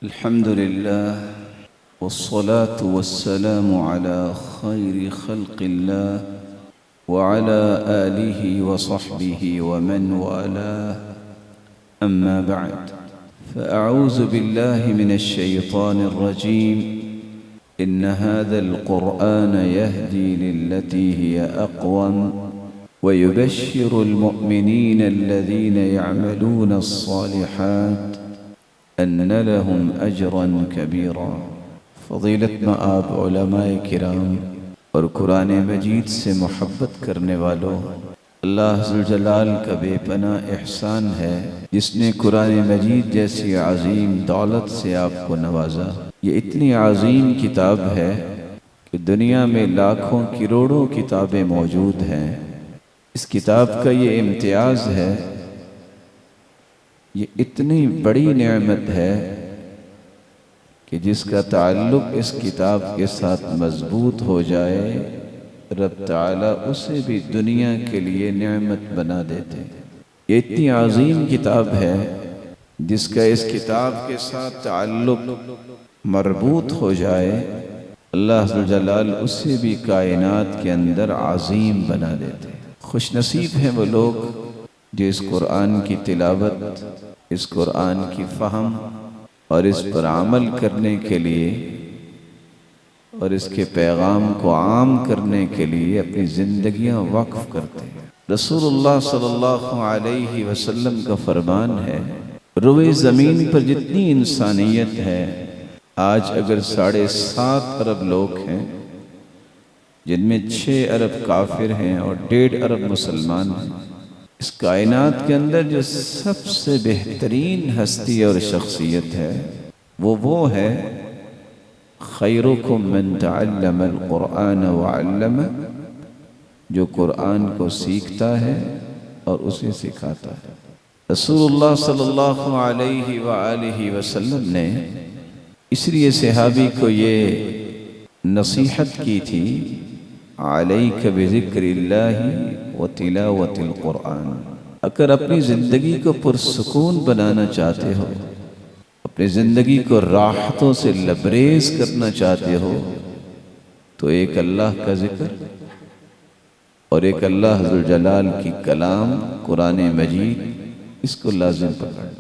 الحمد لله والصلاة والسلام على خير خلق الله وعلى آله وصحبه ومن والاه، أما بعد، فأعوذ بالله من الشيطان الرجيم. إن هذا القرآن يهدي للتي هي أقوم ويبشر المؤمنين الذين يعملون الصالحات أن لهم أجرا كبيرا. فضیلت مآب علماء کرام اور قرآن مجید سے محبت کرنے والوں، اللہ ذوالجلال کا بے پناہ احسان ہے جس نے قرآن مجید جیسی عظیم دولت سے آپ کو نوازا۔ یہ اتنی عظیم کتاب ہے کہ دنیا میں لاکھوں کروڑوں کتابیں موجود ہیں۔ اس کتاب کا یہ امتیاز ہے، یہ اتنی بڑی نعمت ہے کہ جس کا تعلق اس کتاب کے ساتھ مضبوط ہو جائے، رب تعالیٰ اسے بھی دنیا کے لیے نعمت بنا دیتے۔ یہ اتنی عظیم کتاب ہے جس کا اس کتاب کے ساتھ تعلق مربوط ہو جائے، اللہ ذوالجلال اسے بھی کائنات کے اندر عظیم بنا دیتے۔ خوش نصیب ہیں وہ لوگ جو اس قرآن کی تلاوت، اس قرآن کی فہم اور اس پر عمل کرنے کے لیے اور اس کے پیغام کو عام کرنے کے لیے اپنی زندگیاں وقف کرتے ہیں۔ رسول اللہ صلی اللہ علیہ وسلم کا فرمان ہے، روئے زمین پر جتنی انسانیت ہے، آج اگر 7.5 ارب لوگ ہیں جن میں 6 ارب کافر ہیں اور 1.5 ارب مسلمان ہیں، اس کائنات کے اندر جو سب سے بہترین ہستی اور شخصیت ہے وہ ہے خیرکم من تعلم القرآن وعلمہ، جو قرآن کو سیکھتا ہے اور اسے سکھاتا ہے۔ رسول اللہ صلی اللہ علیہ وآلہ وسلم نے اس لیے صحابی کو یہ نصیحت کی تھی، علیک بذکر اللہ وتلاوت القرآن۔ اگر اپنی زندگی کو پرسکون بنانا چاہتے ہو، اپنی زندگی کو راحتوں سے لبریز کرنا چاہتے ہو، تو ایک اللہ کا ذکر اور ایک اللہ ذوالجلال کی کلام قرآن مجید، اس کو لازم پکڑنا۔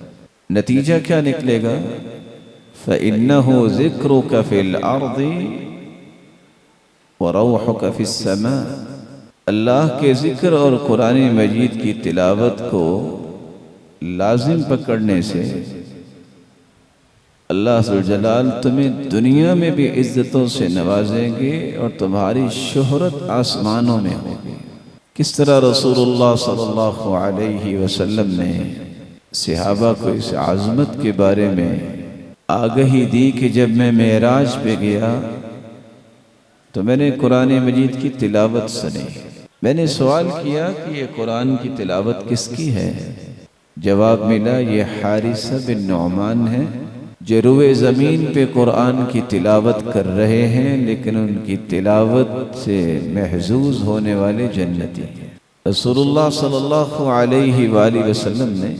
نتیجہ کیا نکلے گا؟ فَإِنَّهُ ذِكْرُكَ فِي الْأَرْضِ وَرَوْحُكَ فِي السَّمَاءِ۔ اللہ کے ذکر اور قرآن مجید کی تلاوت کو لازم پکڑنے سے اللہ ذوالجلال تمہیں دنیا میں بھی عزتوں سے نوازیں گے اور تمہاری شہرت آسمانوں میں ہوگی۔ کس طرح رسول اللہ صلی اللہ علیہ وسلم نے صحابہ کو اس عظمت کے بارے میں آگہی دی کہ جب میں معراج پہ گیا تو میں نے قرآن مجید کی تلاوت سنی۔ میں نے سوال کیا کہ یہ قرآن کی تلاوت کس کی ہے؟ جواب ملا، یہ حارثہ بن نعمان ہے جو روئے زمین پہ قرآن کی تلاوت کر رہے ہیں، لیکن ان کی تلاوت سے محظوظ ہونے والے جنتی ہیں۔ رسول اللہ صلی اللہ علیہ وآلہ وسلم نے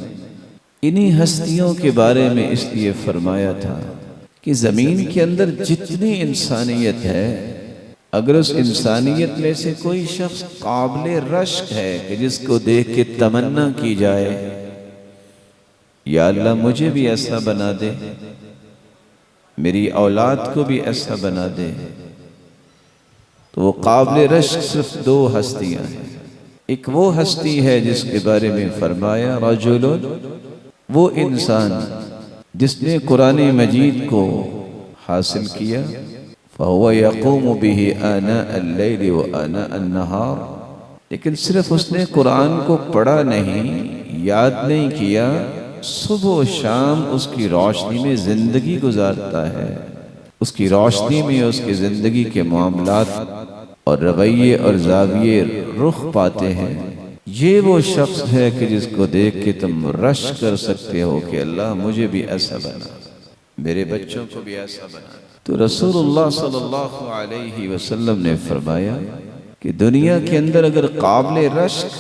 انہی ہستیوں کے بارے میں اس لیے فرمایا تھا کہ زمین کے اندر جتنی انسانیت ہے، اگر اس انسانیت میں سے کوئی شخص قابل رشک ہے کہ جس کو دیکھ کے تمنا کی جائے، یا اللہ مجھے بھی ایسا بنا دے، میری اولاد کو بھی ایسا بنا دے، تو وہ قابل رشک صرف 2 ہستیاں ہیں۔ ایک وہ ہستی ہے جس کے بارے میں فرمایا، رجل، وہ انسان جس نے قرآن مجید کو حاصل کیا، فَهُوَ يَقُومُ بِهِ آنَاءَ اللَّيْلِ وَآنَاءَ النَّهَارِ، لیکن صرف اس نے قرآن کو پڑھا نہیں، یاد نہیں کیا، صبح و شام اس کی روشنی میں زندگی گزارتا ہے، اس کی روشنی میں اس کی زندگی کے معاملات اور رویے اور زاویے رخ پاتے ہیں۔ یہ وہ شخص ہے کہ جس کو دیکھ کے تم رش کر سکتے ہو کہ اللہ مجھے بھی ایسا بنا، میرے بچوں کو بھی ایسا بنا۔ تو رسول اللہ صلی اللہ علیہ وسلم نے فرمایا کہ دنیا کے اندر اگر قابل رشک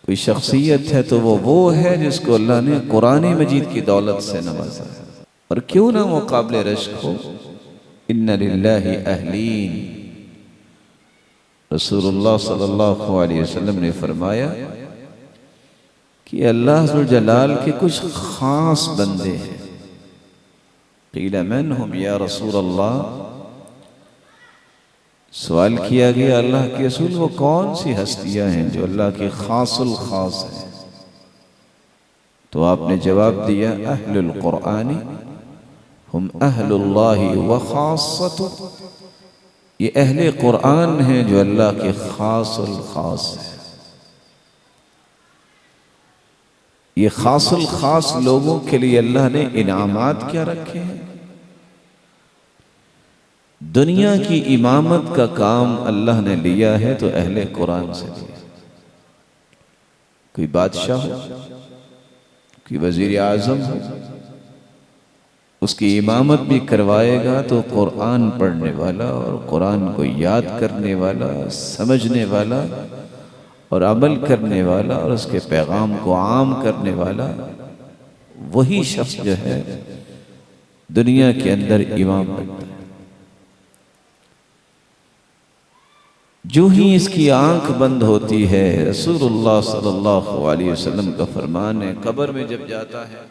کوئی شخصیت ہے تو وہ ہے جس کو اللہ نے قرآن مجید کی دولت سے نوازا ہے۔ اور کیوں نہ وہ قابل رشک ہو، ان للہ اہلین، رسول اللہ صلی اللہ علیہ وسلم نے فرمایا کہ اللہ ذو الجلال کے کچھ خاص بندے ہیں۔ قیل من ہم یا رسول اللہ، سوال کیا گیا اللہ کے رسول وہ کون سی ہستیاں ہیں جو اللہ کے خاص الخاص ہیں؟ تو آپ نے جواب دیا اہل القرآن ہم اہل اللہ وخاصۃ، یہ اہل قرآن ہیں جو اللہ کے خاص الخاص ہیں۔ یہ خاص الخاص لوگوں کے لیے اللہ نے انعامات کیا رکھے ہیں؟ دنیا کی امامت کا کام اللہ نے لیا ہے تو اہل قرآن سے لیا۔ کوئی بادشاہ ہو، کوئی وزیر اعظم ہو، اس کی امامت بھی کروائے گا تو قرآن پڑھنے والا اور قرآن کو یاد کرنے والا، سمجھنے والا اور عمل کرنے والا اور اس کے پیغام کو عام کرنے والا، وہی شخص جو ہے دنیا کے اندر امام بنتا ہے۔ جو ہی اس کی آنکھ بند ہوتی ہے، رسول اللہ صلی اللہ علیہ وسلم کا فرمان ہے، قبر میں جب جاتا ہے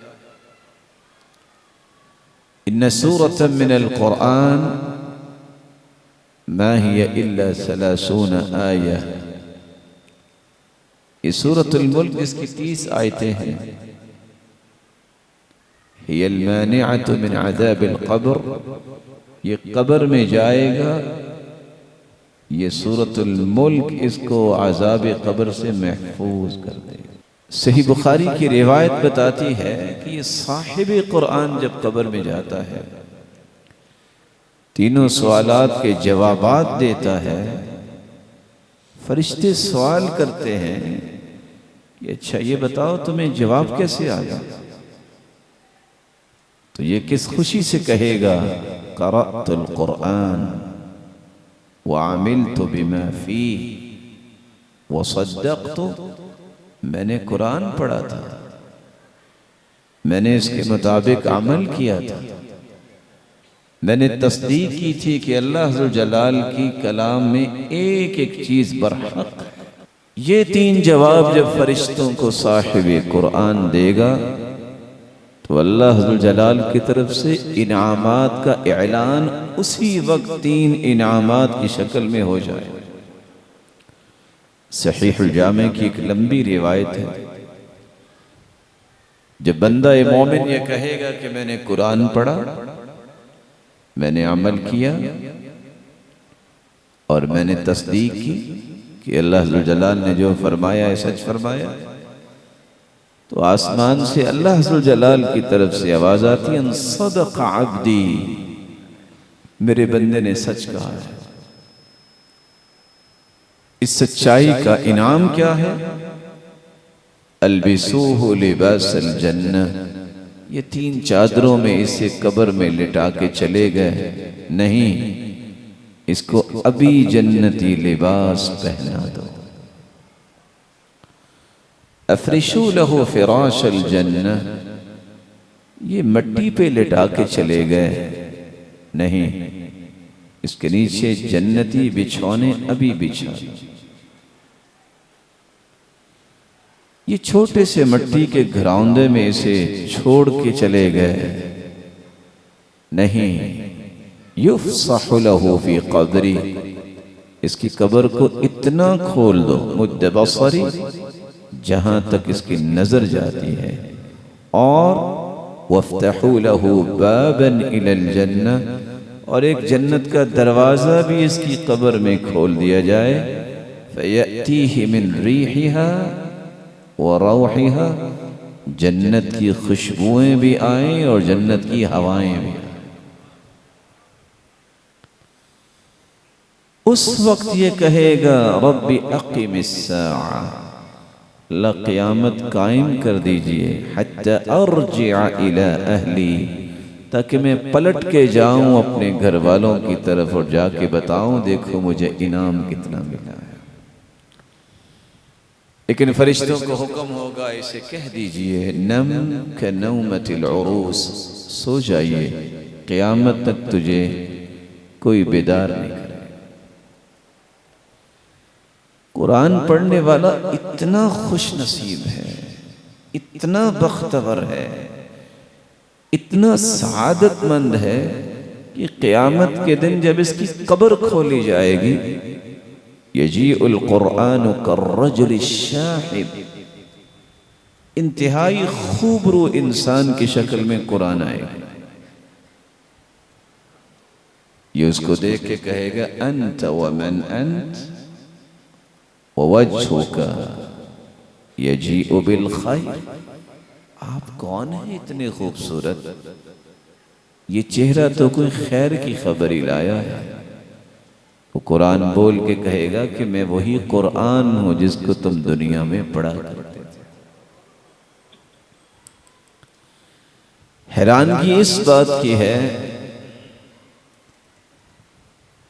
ان سورۃ من القرآن ما هي الا 30 آیہ، یہ سورۃ الملک اس کی 30 آیتیں ہیں، هي المانعۃ من عذاب القبر، یہ قبر میں جائے گا، یہ سورۃ الملک اس کو عذاب قبر سے محفوظ کر دے گا۔ صحیح بخاری کی روایت بتاتی ہے کہ یہ صاحب قرآن جب قبر میں جاتا ہے، تینوں سوالات کے جوابات دیتا ہے، فرشتے سوال کرتے ہیں کہ اچھا یہ بتاؤ تمہیں جواب کیسے آیا؟ تو یہ کس خوشی سے کہے گا قرأت القرآن وعملت بما فیہ وصدقت، میں نے قرآن پڑھا تھا، میں نے اس کے مطابق عمل کیا تھا، میں نے تصدیق کی تھی کہ اللہ ذو الجلال کی کلام میں ایک ایک چیز برحق ہے۔ یہ 3 جواب جب فرشتوں کو صاحب قرآن دے گا تو اللہ ذو الجلال کی طرف سے انعامات کا اعلان اسی وقت 3 انعامات کی شکل میں ہو جائے۔ صحیح الجامع کی ایک لمبی روایت ہے، جب بندہ مومن یہ کہے گا کہ میں نے قرآن پڑھا، میں نے عمل کیا اور میں نے تصدیق کی کہ اللہ ذو الجلال نے جو فرمایا ہے سچ فرمایا، تو آسمان سے اللہ ذو الجلال کی طرف سے آواز آتی ہے ان صدق عبدی، میرے بندے نے سچ کہا ہے۔ اس سچائی کا انعام کیا ہے؟ البسوہ لباس الجنہ، یہ 3 چادروں میں اسے قبر میں لٹا کے چلے گئے، نہیں اس کو ابھی جنتی لباس پہنا دو۔ افرشوا لہ فراش الجنہ، یہ مٹی پہ لٹا کے چلے گئے، نہیں اس کے نیچے جنتی بچھونے ابھی بچھا۔ یہ چھوٹے سے مٹی کے گھراندے میں اسے چھوڑ کے چلے گئے، نہیں یفصح لہ فی قبری، اس کی قبر کو اتنا کھول دو مد بصری، جہاں تک اس کی نظر جاتی ہے، اور وَافْتَحُوا لَهُ بَابًا إِلَى الْجَنَّةِ، اور ایک جنت کا دروازہ بھی اس کی قبر میں کھول دیا جائے، فَيَأْتِيهِ مِنْ رِيحِهَا وَرَوْحِهَا، جنت کی خوشبوئیں بھی آئیں اور جنت کی ہوائیں بھی آئیں۔ اس وقت یہ کہے گا رب اقم الساعہ، اللہ قیامت قائم کر دیجئے، حتی ارجع الی اہلی، تاکہ میں پلٹ کے جاؤں اپنے گھر والوں کی طرف اور جا کے بتاؤں دیکھو مجھے انعام کتنا ملا ہے۔ لیکن فرشتوں کو حکم ہوگا اسے کہہ دیجئے نم کنومت العروس، سو جائیے، قیامت تک تجھے کوئی بیدار نہیں کرے۔ قرآن پڑھنے والا اتنا خوش نصیب ہے، اتنا بختور ہے، اتنا سعادت مند ہے کہ قیامت کے دن جب اس کی قبر کھولی جائے گی، یجیء القرآن کالرجل الشاحب، انتہائی خوبرو انسان کی شکل میں قرآن آئے گا۔ یہ اس کو دیکھ کے کہے گا انت ومن انت ووجہک یجیء بالخیر، آپ کون ہیں اتنے خوبصورت؟ یہ چہرہ تو کوئی خیر کی خبر ہی لایا ہے۔ وہ قرآن بول کے کہے گا کہ میں وہی قرآن ہوں جس کو تم دنیا میں پڑھا کرتے تھے۔ حیرانگی اس بات کی ہے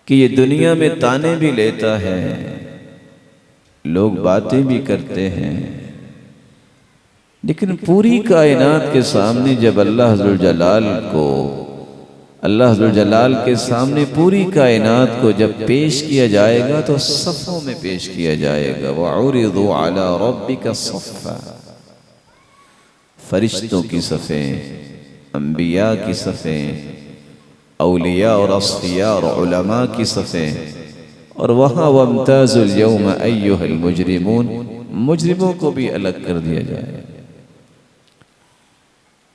کہ یہ دنیا میں تانے بھی لیتا ہے، لوگ باتیں بھی کرتے ہیں، لیکن پوری کائنات کے سامنے جب اللہ حضر جلال کے سامنے پوری کائنات کو جب پیش کیا جائے گا تو صفوں میں پیش کیا جائے گا۔ وَعُرِضُوا عَلَىٰ رَبِّكَ صَفًّا، فرشتوں کی صفیں، انبیاء کی صفیں، اولیاء اور اصفیاء اور علماء کی صفیں، اور وہاں وَامْتَازُوا الْيَوْمَ أَيُّهَا الْمُجْرِمُونَ، مجرموں کو بھی الگ کر دیا جائے۔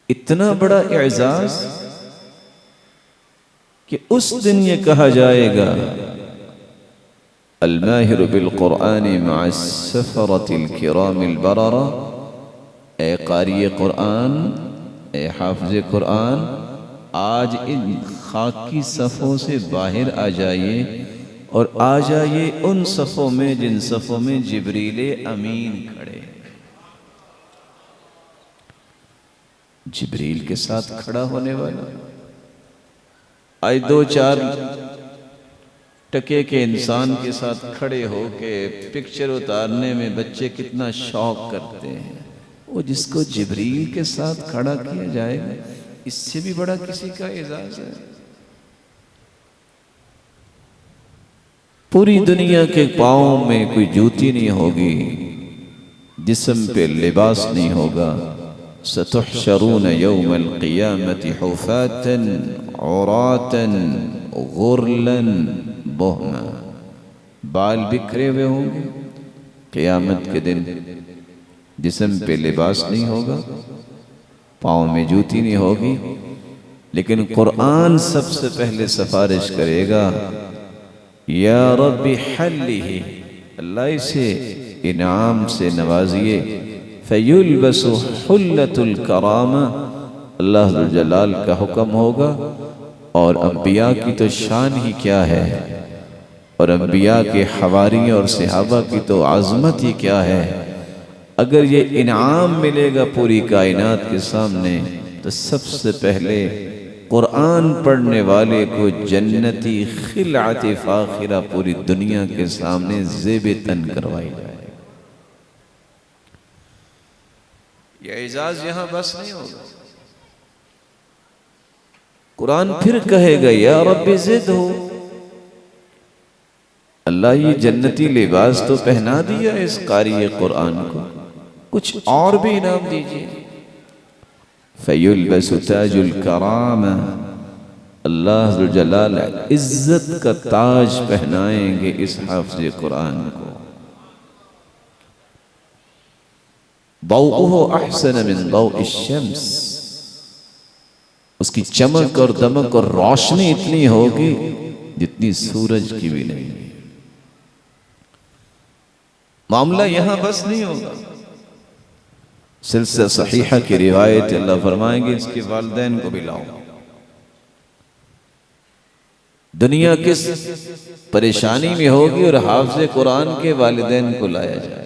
اتنا بڑا اعزاز کہ اس دن یہ کہا جائے گا الماہر بالقرآن مع السفرة الكرام البررہ، اے قاری قرآن، اے حافظ قرآن، آج ان خاکی صفوں سے باہر آ جائیے اور آ جائیے ان صفوں میں جن صفوں میں جبریل امین کھڑے۔ جبریل کے ساتھ کھڑا ہونے والا، آج دو چار ٹکے کے انسان کے ساتھ کھڑے ہو کے پکچر اتارنے میں بچے کتنا شوق کرتے ہیں، وہ جس کو جبریل کے ساتھ کھڑا کیا جائے گا، اس سے بھی بڑا کسی کا اعزاز ہے؟ پوری دنیا کے پاؤں میں کوئی جوتی نہیں ہوگی، جسم پہ لباس نہیں ہوگا۔ ستحشرون یوم القیامت حفاتا عراتا غرلا بہما، بال بکھرے ہوئے ہوں گے قیامت کے دن، جسم پہ لباس نہیں ہوگا، پاؤں میں جوتی نہیں ہوگی، لیکن قرآن سب سے پہلے سفارش کرے گا یا رب حلہ، اللہ اسے انعام سے نوازیے، فیلبس حلۃ الکرامہ، اللہ ذو الجلال کا حکم ہوگا۔ اور انبیاء کی تو شان ہی کیا ہے، اور انبیاء کے حواری اور صحابہ کی تو عظمت ہی کیا ہے، اگر یہ انعام ملے گا پوری کائنات کے سامنے تو سب سے پہلے قرآن پڑھنے والے کو جنتی خلعت فاخرہ پوری دنیا کے سامنے زیب تن کروائی جائے۔ یہ اعزاز یہاں بس نہیں ہوگا، قرآن پھر کہے گا یا رب زد ہو، اللہ یہ جنتی لباس تو پہنا دیا اس قاری قرآن کو، کچھ اور بھی انعام دیجئے۔ فیلبس تاج الکرامہ، اللہ ذو الجلال عزت کا تاج پہنائیں گے اس حافظ قرآن کو۔ ضوءہ احسن من ضوء الشمس، اس کی چمک اور دمک اور روشنی اتنی ہوگی جتنی سورج کی بھی نہیں۔ معاملہ یہاں بس نہیں ہوگا، سلسلہ صحیحہ کی روایت اللہ فرمائیں گے اس کے والدین کو بھی لاؤ۔ دنیا کس پریشانی میں ہوگی اور حافظ قرآن کے والدین کو لایا جائے،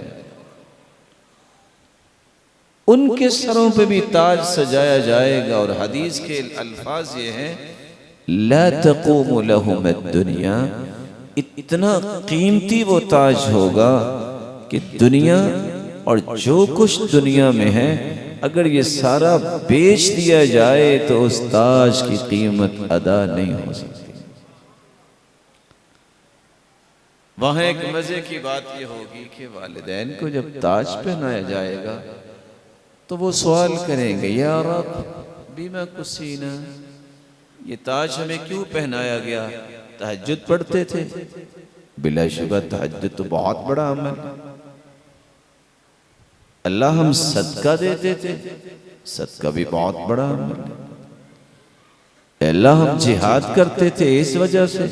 ان کے سروں پہ بھی تاج سجایا جائے گا، اور حدیث کے الفاظ یہ ہیں لا تقوم لهم الدنیا، اتنا قیمتی وہ تاج ہوگا کہ دنیا اور جو کچھ دنیا میں ہے اگر یہ سارا بیچ دیا جائے تو اس تاج کی قیمت ادا نہیں ہو سکتی۔ وہاں ایک مزے کی بات یہ ہوگی کہ والدین کو جب تاج پہنایا جائے گا تو وہ سوال کریں گے، یا رب بیما کسینا، یہ تاج ہمیں کیوں پہنایا گیا؟ تہجد پڑھتے تھے؟ بلا شبہ تہجد تو بہت بڑا عمل ہے۔ اللہ ہم صدقہ دیتے تھے؟ صدقہ بھی بہت بڑا عمل ہے۔ اللہ ہم جہاد کرتے تھے اس وجہ سے؟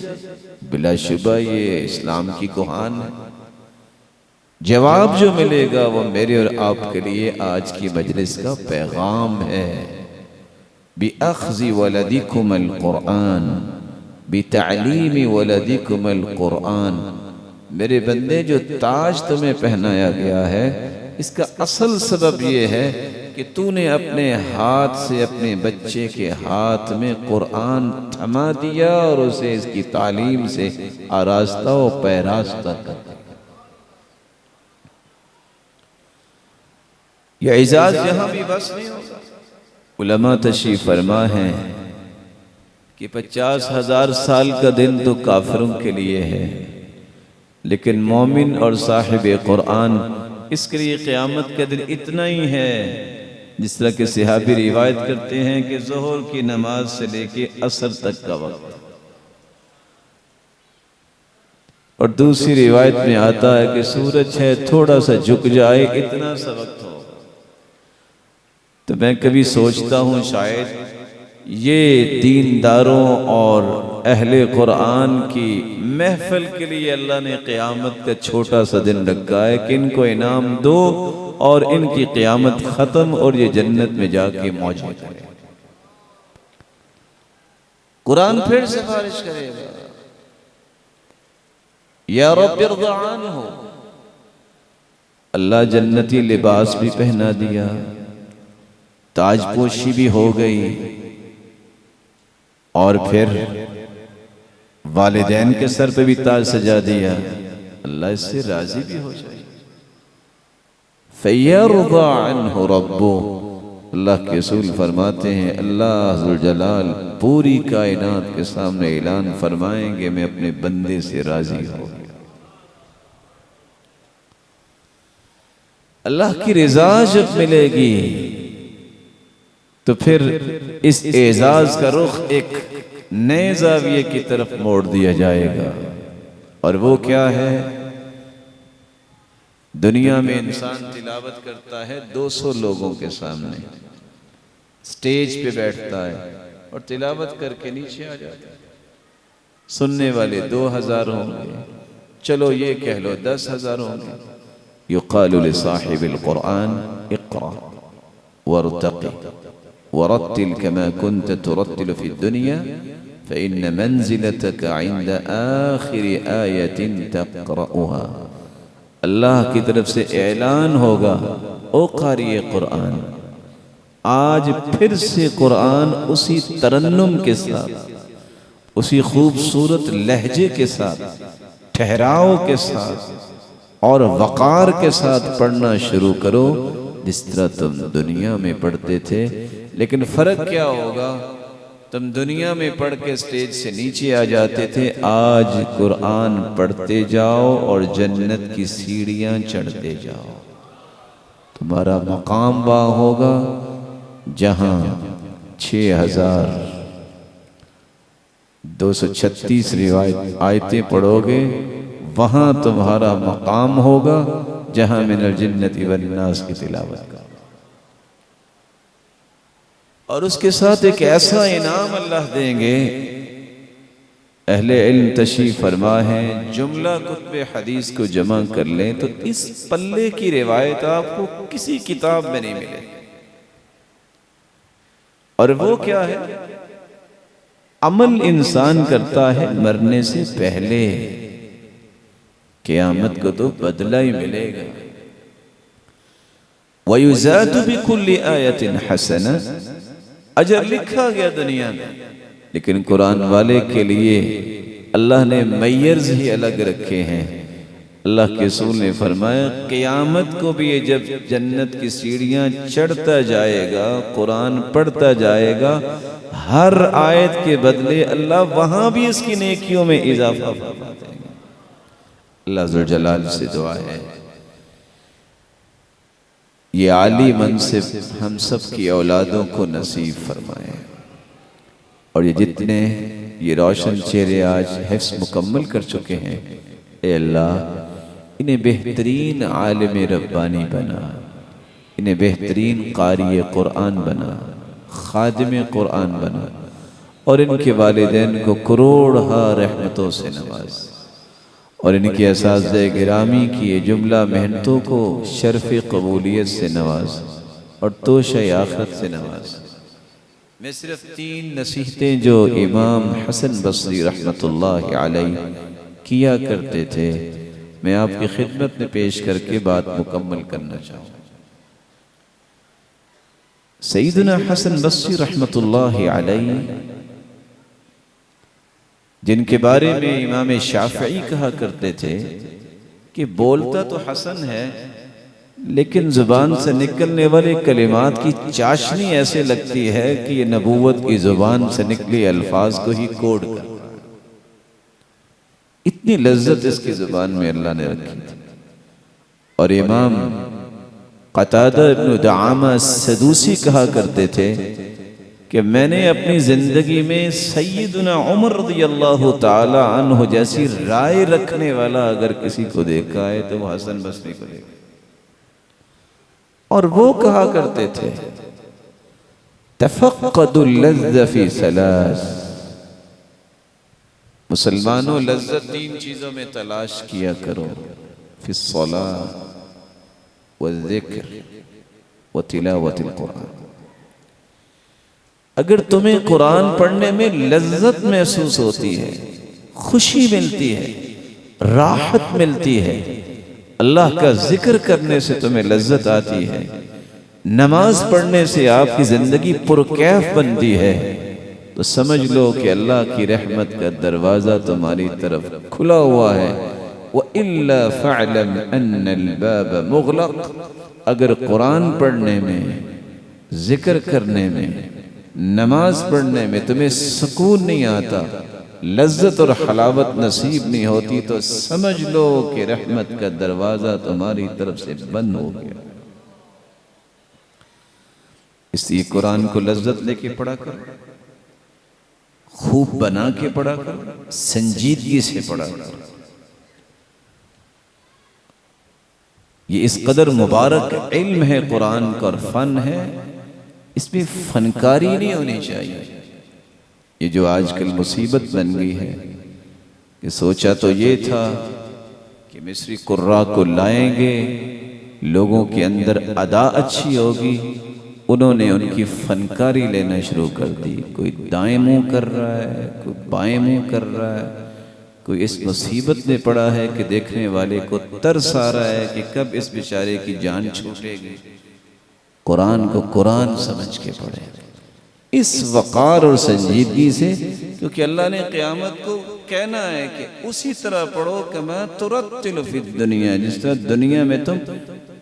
بلا شبہ یہ اسلام کی کوہان ہے۔ جواب جو ملے گا وہ میرے اور آپ کے لیے آج کی مجلس کا پیغام ہے۔ بِأَخْذِ وَلَدِكُمَ الْقُرْآنِ، بِتَعْلِيمِ وَلَدِكُمَ الْقُرْآنِ۔ میرے بندے، جو تاج تمہیں پہنایا گیا ہے اس کا اصل سبب یہ ہے کہ تو نے اپنے ہاتھ سے اپنے بچے کے ہاتھ میں قرآن تھما دیا اور اسے اس کی تعلیم سے آراستہ و پیراستہ کر دیا۔ یہ اعزاز یہاں بھی بس نہیں ہوگا۔ علماء تشریف فرما ہیں کہ 50,000 سال کا دن تو کافروں کے لیے ہے، لیکن مومن اور صاحب قرآن اس کے لیے قیامت کا دن اتنا ہی ہے جس طرح کہ صحابی روایت کرتے ہیں کہ ظہر کی نماز سے لے کے عصر تک کا وقت، اور دوسری روایت میں آتا ہے کہ سورج ہے تھوڑا سا جھک جائے اتنا سا وقت ہو۔ تو میں کبھی سوچتا ہوں شاید یہ دینداروں اور اہل قرآن کی محفل کے لیے اللہ نے قیامت کا چھوٹا سا دن رکھا ہے کہ ان کو انعام دو اور ان کی قیامت ختم اور یہ جنت میں جا کے موجود ہے۔ قرآن پھر سفارش کرے گا، یا رب ارض عنہ۔ اللہ جنتی لباس بھی پہنا دیا، تاج پوشی بھی ہو گئی، اور پھر والدین کے سر پہ بھی تاج سجا دیا۔ اللہ اس سے راضی بھی ہو جائے۔ فَيَرْضَ عَنْهُ رَبُّهُ۔ اللہ کے رسول فرماتے ہیں اللہ ذوالجلال پوری کائنات کے سامنے اعلان فرمائیں گے میں اپنے بندے سے راضی ہو گیا۔ اللہ کی رضا جب ملے گی تو پھر اس اعزاز کا رخ ایک نئے زاویے کی طرف موڑ دیا جائے گا، اور وہ کیا ہے؟ دنیا میں انسان تلاوت کرتا ہے 200 لوگوں کے سامنے، سٹیج پہ بیٹھتا ہے اور تلاوت کر کے نیچے آ جاتا ہے، سننے والے 2000 ہوں گے، چلو یہ کہہ لو 10,000 ہوں گے۔ یقال لصاحب القرآن اقرأ وارتقی ورتل كما كنت ترتل في الدنيا فإن منزلتك عند آخر آية تقرأها۔ اللہ کی طرف سے اعلان ہوگا، او قاری قرآن، آج پھر سے قرآن اسی ترنم کے ساتھ، اسی خوبصورت لہجے کے ساتھ، ٹھہراؤ کے ساتھ اور وقار کے ساتھ پڑھنا شروع کرو جس طرح تم دنیا میں پڑھتے تھے۔ لیکن فرق کیا ہوگا؟ تم دنیا میں پڑھ کے سٹیج سے نیچے آ جاتے تھے، آج قرآن پڑھتے جاؤ اور جنت کی سیڑھیاں چڑھتے جاؤ۔ تمہارا مقام وہاں ہوگا جہاں 6236 روایت آیتیں پڑھو گے، وہاں تمہارا مقام ہوگا جہاں من الجنت والناس کی تلاوت کا، اور اس کے ساتھ ایک ایسا انعام اللہ دیں گے۔ اہل علم تشریف فرما ہے جملہ کتب حدیث کو جمع کر لیں تو اس پلے کی روایت آپ کو کسی کتاب میں نہیں ملے، اور وہ کیا ہے؟ عمل انسان کرتا ہے مرنے سے پہلے، قیامت کو تو بدلہ ہی ملے گا۔ وَيُزَادُ بِكُلِّ آیَةٍ حَسَنَةٍ، اجر لکھا گیا دنیا میں، لیکن قرآن والے کے لیے اللہ نے میرز ہی الگ رکھے ہیں۔ اللہ کے رسول نے فرمایا قیامت کو بھی یہ جب جنت کی سیڑھیاں چڑھتا جائے گا، قرآن پڑھتا جائے گا، ہر آیت کے بدلے اللہ وہاں بھی اس کی نیکیوں میں اضافہ فرما دیں گے۔ اللہ ذوالجلال سے دعا ہے یہ عالی منصب ہم سب کی اولادوں کو نصیب فرمائے، اور یہ جتنے یہ روشن چہرے آج حفظ مکمل کر چکے ہیں، اے اللہ انہیں بہترین عالم ربانی بنا، انہیں بہترین قاری قرآن بنا، خادم قرآن بنا، اور ان کے والدین کو کروڑہا رحمتوں سے نواز، اور ان کے اساتذہ گرامی کی یہ جملہ محنتوں کو شرف قبولیت سے نواز اور توشہ آخرت سے نواز۔ میں صرف 3 نصیحتیں جو امام حسن بصری رحمت اللہ علیہ کیا کرتے تھے میں آپ کی خدمت میں پیش کر کے بات مکمل کرنا چاہوں۔ سیدنا حسن بصری رحمت اللہ علیہ، جن کے بارے میں امام شافعی کہا کرتے تھے کہ بولتا تو حسن ہے لیکن زبان سے نکلنے والے کلمات کی چاشنی ایسے لگتی ہے کہ یہ نبوت کی زبان سے نکلی الفاظ کو ہی کوڈ کر رہا ہے، اتنی لذت اس کی زبان میں اللہ نے رکھی تھی۔ اور امام قتادہ ابن دعامہ السدوسی کہا کرتے تھے کہ میں نے اپنی زندگی میں سیدنا عمر رضی اللہ تعالی عنہ جیسی رائے رکھنے والا اگر کسی کو دیکھا ہے تو وہ حسن بصری کو دیکھا، اور وہ کہا کرتے تھے تفقد اللذ فی ثلاث، مسلمانوں لذت 3 چیزوں میں تلاش کیا کرو، فی الصلاۃ والذکر وتلاوت القرآن۔ اگر تمہیں قرآن پڑھنے میں لذت محسوس ہوتی ہے، خوشی ملتی ہے، راحت ملتی ہے، اللہ کا ذکر کرنے سے تمہیں لذت آتی ہے، نماز پڑھنے سے آپ کی زندگی پرکیف بنتی ہے، تو سمجھ لو کہ اللہ کی رحمت کا دروازہ تمہاری طرف کھلا ہوا ہے۔ وَإِلَّا فَعْلَمْ أَنَّ الْبَابَ مُغْلَقْ، اگر قرآن پڑھنے میں، ذکر کرنے میں، نماز پڑھنے میں تمہیں سکون نہیں آتا، لذت اور حلاوت نصیب نہیں ہوتی، تو سمجھ لو کہ رحمت کا دروازہ تمہاری طرف سے بند ہو گیا۔ اس لیے قرآن کو لذت لے کے پڑھا کرو، خوب بنا کے پڑھا کرو، سنجیدگی سے پڑھا کرو۔ یہ اس قدر مبارک علم ہے قرآن کا اور فن ہے، اس میں فنکاری نہیں ہونی چاہیے۔ یہ جو آج کل مصیبت بن گئی ہے کہ سوچا تو یہ تھا کہ مصری قراء کو لائیں گے، لوگوں کے اندر ادا اچھی ہوگی، انہوں نے ان کی فنکاری لینا شروع کر دی، کوئی دائیں منہ کر رہا ہے، کوئی بائیں منہ کر رہا ہے، کوئی اس مصیبت میں پڑا ہے کہ دیکھنے والے کو ترس آ رہا ہے کہ کب اس بیچارے کی جان چھوٹے گی۔ قرآن کو قرآن سمجھ کے پڑھے اس وقار اور سنجیدگی سے، کیونکہ اللہ نے قیامت کو کہنا ہے کہ اسی طرح پڑھو کما ترتل فی الدنیا، جس طرح دنیا میں تم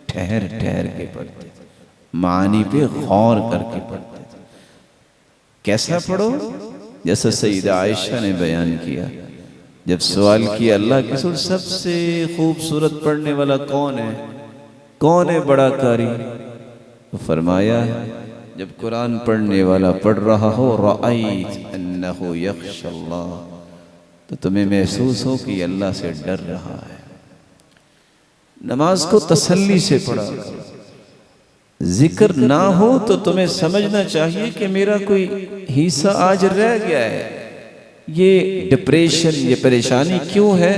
ٹھہر ٹھہر کے پڑھتے، معانی پہ غور کر کے پڑھتے۔ کیسا پڑھو؟ جیسا سیدہ عائشہ نے بیان کیا، جب سوال کیا اللہ کے رسول سب سے خوبصورت پڑھنے والا کون ہے، کون ہے بڑا قاری؟ تو فرمایا جب قرآن پڑھنے والا پڑھ رہا ہو رأیت انہو یخشى اللہ، تو تمہیں محسوس ہو کہ یہ اللہ سے ڈر رہا ہے۔ نماز کو تسلی سے پڑھا، ذکر نہ ہو تو تمہیں سمجھنا چاہیے کہ میرا کوئی حصہ آج رہ گیا ہے، یہ ڈپریشن، یہ پریشانی کیوں ہے؟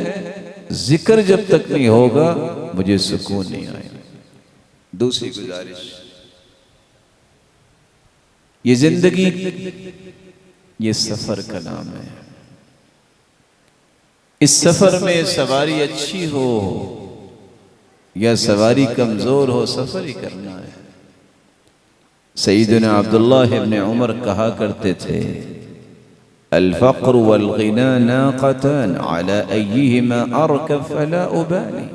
ذکر جب تک نہیں ہوگا مجھے سکون نہیں آئے۔ دوسری گزارش، یہ زندگی یہ سفر کا نام ہے، اس سفر میں سواری اچھی ہو یا سواری کمزور ہو، سفر ہی کرنا ہے۔ سیدنا عبداللہ ابن عمر کہا کرتے تھے الفقر والغنى ناقتان على أيهما أركب فلا أبالي.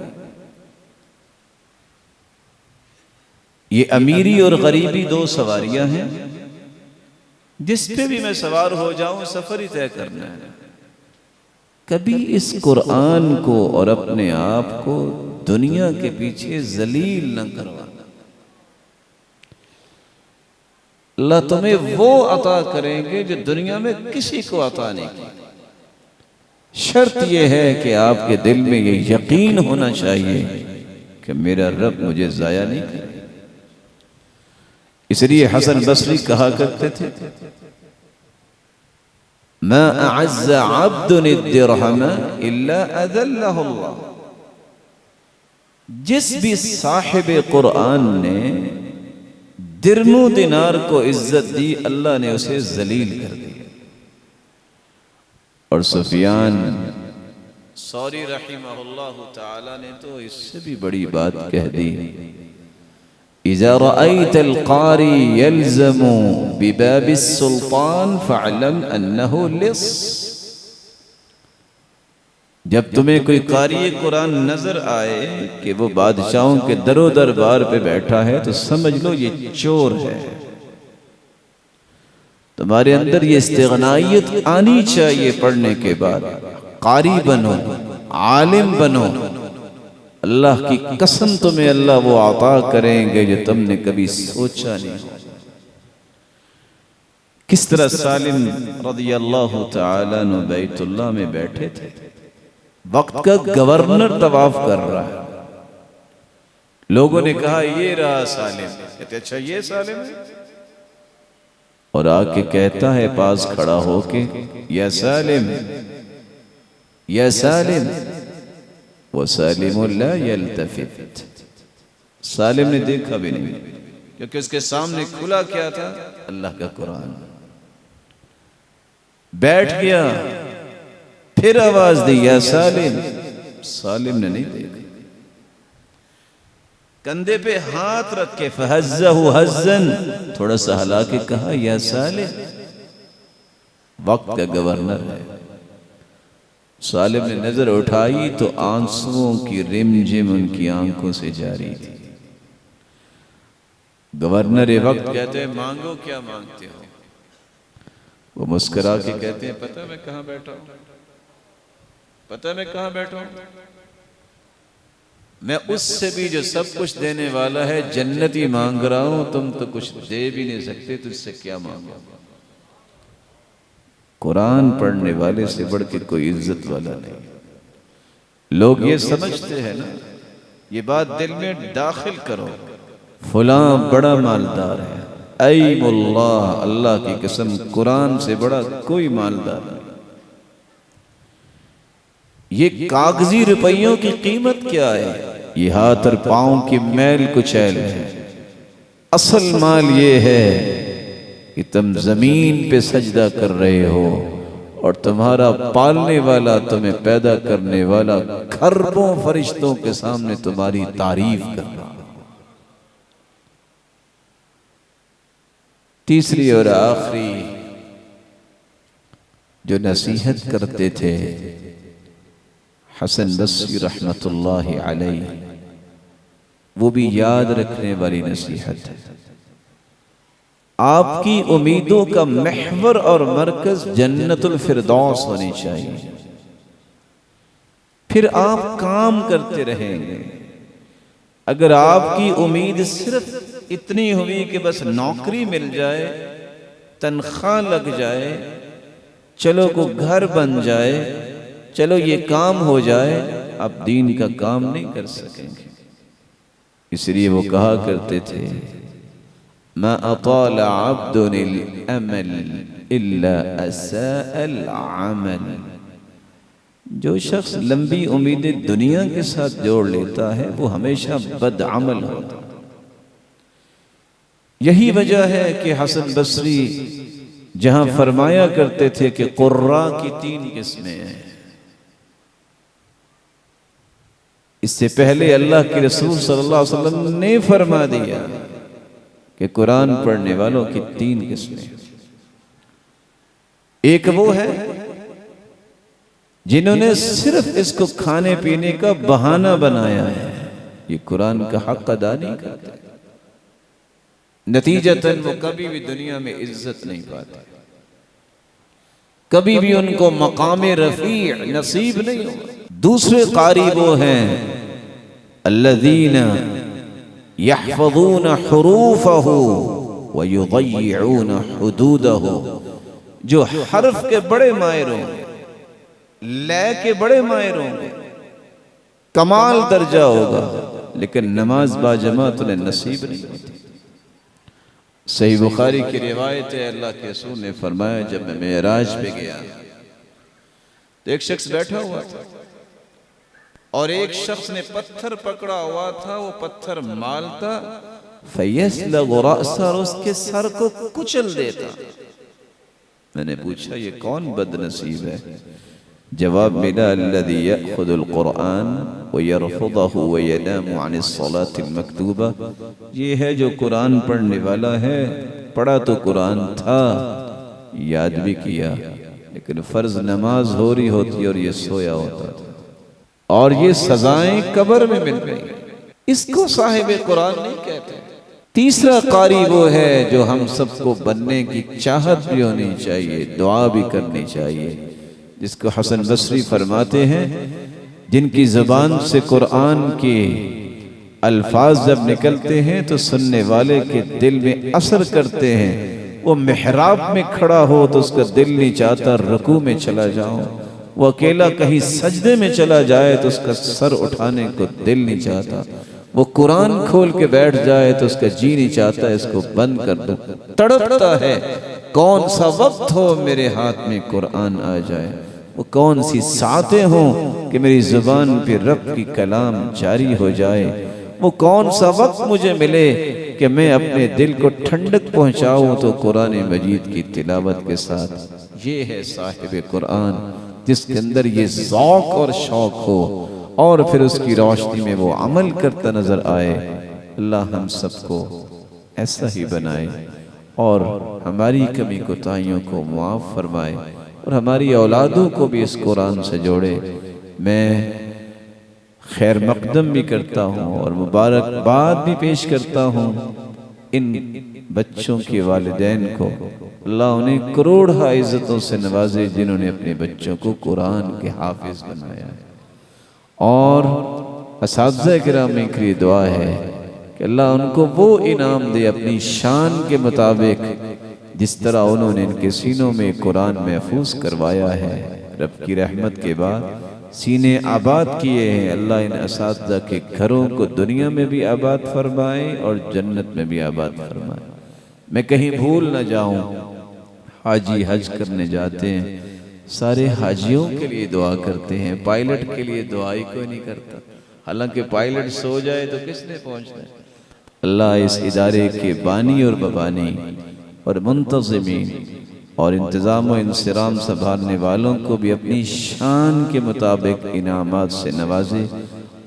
یہ امیری اور غریبی دو سواریاں ہیں، جس پہ بھی میں سوار ہو جاؤں سفر ہی طے کرنا ہے. کبھی اس قرآن کو اور اپنے آپ کو دنیا کے پیچھے ذلیل نہ کروانا. اللہ تمہیں وہ عطا کریں گے جو دنیا میں کسی کو عطا نہیں کی. شرط یہ ہے کہ آپ کے دل میں یہ یقین ہونا چاہیے کہ میرا رب مجھے ضائع نہیں کرے. اس لیے حسن بصری کہا کرتے تھے ما اعز عبد الدرہم الا اذلہ اللہ. جس بھی صاحب قرآن نے درم و دینار کو عزت دی اللہ نے اسے ذلیل کر دیا. اور سفیان ثوری رحمہ اللہ تعالی نے تو اس سے بھی بڑی بات کہہ دی. اذا رأيت القاری يلزم بباب السلطان فاعلم انه لص. جب تمہیں کوئی قاری قرآن نظر آئے کہ وہ بادشاہوں کے در و دربار پہ بیٹھا ہے تو سمجھ لو یہ چور ہے. تمہارے اندر یہ استغنائیت آنی چاہیے. پڑھنے کے بعد قاری بنو، عالم بنو. اللہ کی قسم تمہیں اللہ وہ عطا کریں گے جو تم نے کبھی سوچا نہیں. کس طرح سالم رضی اللہ تعالیٰ عنہ بیت اللہ میں بیٹھے تھے، وقت کا گورنر طواف کر رہا ہے. لوگوں نے کہا یہ رہا سالم. کہتے اچھا یہ سالم ہے؟ اور آ کے کہتا ہے پاس کھڑا ہو کے یا سالم یا سالم. وَسَالِمُ لَا يَلْتَفِتْ. سالم نے دیکھا بھی نہیں کیونکہ اس کے سامنے کھلا کیا تھا؟ اللہ کا قرآن. بیٹھ گیا، پھر آواز دی یا سالم. سالم نے نہیں دیکھا. کندھے پہ ہاتھ رکھ کے فَحَزَّهُ حَزًّا تھوڑا سا ہلا کے کہا یا سالم. وقت کا گورنر ہے. سالم نے نظر اٹھائی تو آنسوؤں کی رمجم ان کی آنکھوں سے جاری تھی. گورنر وقت کہتے ہیں مانگو کیا مانگتے ہو؟ وہ مسکرا کے کہتے ہیں پتہ میں کہاں بیٹھا ہوں، پتہ میں کہاں بیٹھا ہوں؟ میں اس سے بھی جو سب کچھ دینے والا ہے جنتی مانگ رہا ہوں. تم تو کچھ دے بھی نہیں سکتے تو اس سے کیا مانگو؟ قرآن پڑھنے والے سے بڑھ کے کوئی عزت والا نہیں. لوگ یہ سمجھتے ہیں نا، یہ بات دل میں داخل کرو، فلاں بڑا مالدار ہے. ایم اللہ، اللہ کی قسم قرآن سے بڑا کوئی مالدار نہیں. یہ کاغذی روپیوں کی قیمت کیا ہے؟ یہ ہاتھ اور پاؤں کی میل کچیل ہے. اصل مال یہ ہے کہ تم زمین پہ سجدہ کر رہے ہو اور تمہارا پالنے والا، تمہیں پیدا کرنے والا کھربوں فرشتوں کے سامنے تمہاری تعریف کر رہا. تیسری اور آخری جو نصیحت کرتے تھے حسن بصری رحمت اللہ علیہ، وہ بھی یاد رکھنے والی نصیحت ہے. آپ کی امیدوں کا محور اور مرکز جنت الفردوس ہونی چاہیے. پھر آپ کام کرتے رہیں گے. اگر آپ کی امید صرف اتنی ہوئی کہ بس نوکری مل جائے، تنخواہ لگ جائے، چلو کو گھر بن جائے، چلو یہ کام ہو جائے، آپ دین کا کام نہیں کر سکیں گے. اس لیے وہ کہا کرتے تھے ما اطال عبد الامل الا اساء العمل. جو شخص لمبی امیدیں دنیا کے ساتھ جوڑ لیتا ہے وہ ہمیشہ بد عمل ہوتا. یہی وجہ ہے کہ حسن بصری جہاں فرمایا کرتے تھے کہ قراء کی 3 قسمیں ہیں. اس سے پہلے اللہ کے رسول صلی اللہ علیہ وسلم نے فرما دیا کہ قرآن پڑھنے والوں کی 3 قسمیں. ایک وہ ہے جنہوں نے صرف اس کو کھانے پینے کا بہانہ بنایا ہے، یہ قرآن کا حق ادا نہیں کرتے، نتیجتاً وہ کبھی بھی دنیا میں عزت نہیں پاتے، کبھی بھی ان کو مقام رفیع نصیب نہیں ہو۔ دوسرے قاری وہ ہیں الذین یحفظون حروفہ ویضیعون حدودہ، جو حرف کے بڑے ماہر ہوں گے، لے کے بڑے ماہر ہوں گے، کمال درجہ ہوگا، لیکن نماز با جماعت انہیں نصیب نہیں ہوتی۔ صحیح بخاری کی روایت ہے، اللہ کے رسول نے فرمایا جب میں معراج پہ گیا تو ایک شخص بیٹھا ہوا تھا اور ایک شخص نے پتھر پکڑا ہوا تھا، وہ پتھر مالتا فَيَسْلَغُ رَأْسَ، اور اس کے سر کو کچل دیتا۔ میں نے پوچھا یہ کون بد نصیب ہے؟ جواب ملا الذي يأخذ القرآن ويرفضه وينام عن الصلاة المكتوبة، یہ ہے جو قرآن پڑھنے والا ہے، پڑھا تو قرآن تھا، یاد بھی کیا، لیکن فرض نماز ہو رہی ہوتی اور یہ سویا ہوتا تھا، اور یہ سزائیں قبر میں مل گئی۔ اس کو صاحب قرآن نہیں کہتے۔ تیسرا قاری وہ ہے جو ہم سب کو بننے کی چاہت بھی ہونی چاہیے، دعا بھی کرنی چاہیے، جس کو حسن بصری فرماتے ہیں جن کی زبان سے قرآن کے الفاظ جب نکلتے ہیں تو سننے والے کے دل میں اثر کرتے ہیں، وہ محراب میں کھڑا ہو تو اس کا دل نہیں چاہتا رکوع میں چلا جاؤں، وہ اکیلا کہیں سجدے میں چلا جائے تو اس کا سر اٹھانے کو دل نہیں چاہتا، وہ قرآن کھول کے بیٹھ جائے تو اس کا جی نہیں چاہتا اس کو بند کر دو، تڑپتا ہے کون سا وقت ہو میرے ہاتھ میں قرآن آ جائے، وہ کون سی ساعتیں ہوں کہ میری زبان پہ رب کی کلام جاری ہو جائے، وہ کون سا وقت مجھے ملے کہ میں اپنے دل کو ٹھنڈک پہنچاؤں تو قرآن مجید کی تلاوت کے ساتھ۔ یہ ہے صاحب قرآن جس کے اندر یہ ذوق اور شوق ہو اور پھر اس کی روشنی میں وہ عمل کرتا نظر آئے۔ اللہ ہم سب کو ایسا ہی بنائے اور ہماری کمی کوتاہیوں کو معاف فرمائے اور ہماری اولادوں کو بھی اس قرآن سے جوڑے۔ میں خیر مقدم بھی کرتا ہوں اور مبارکباد بھی پیش کرتا ہوں ان بچوں کے والدین کو، اللہ انہیں کروڑہ عزتوں سے نوازے جنہوں نے اپنے بچوں کو قرآن کے حافظ بنایا ہے، اور اساتذہ کرام کے لیے دعا ہے کہ اللہ ان کو وہ انعام دے اپنی شان کے مطابق جس طرح انہوں نے ان کے سینوں میں قرآن محفوظ کروایا ہے۔ رب کی رحمت کے بعد سینے آباد کیے ہیں، اللہ ان اساتذہ کے گھروں کو دنیا میں بھی آباد فرمائے اور جنت میں بھی آباد فرمائے۔ میں کہیں بھول نہ جاؤں، حاجی حج کرنے جاتے ہیں، سارے حاجیوں کے لیے دعا کرتے ہیں، پائلٹ کے لیے دعا ہی کوئی نہیں کرتا، حالانکہ پائلٹ سو جائے تو کس نے پہنچنا ہے۔ اللہ اس ادارے کے بانی اور ببانی اور منتظمین اور انتظام و انصرام سنبھالنے والوں کو بھی اپنی شان کے مطابق انعامات سے نوازے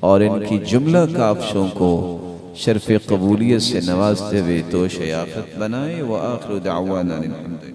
اور ان کی جملہ کافشوں کو شرف قبولیت سے نوازتے ہوئے توش یافت بنائے۔ وآخر دعوانا الحمد للہ۔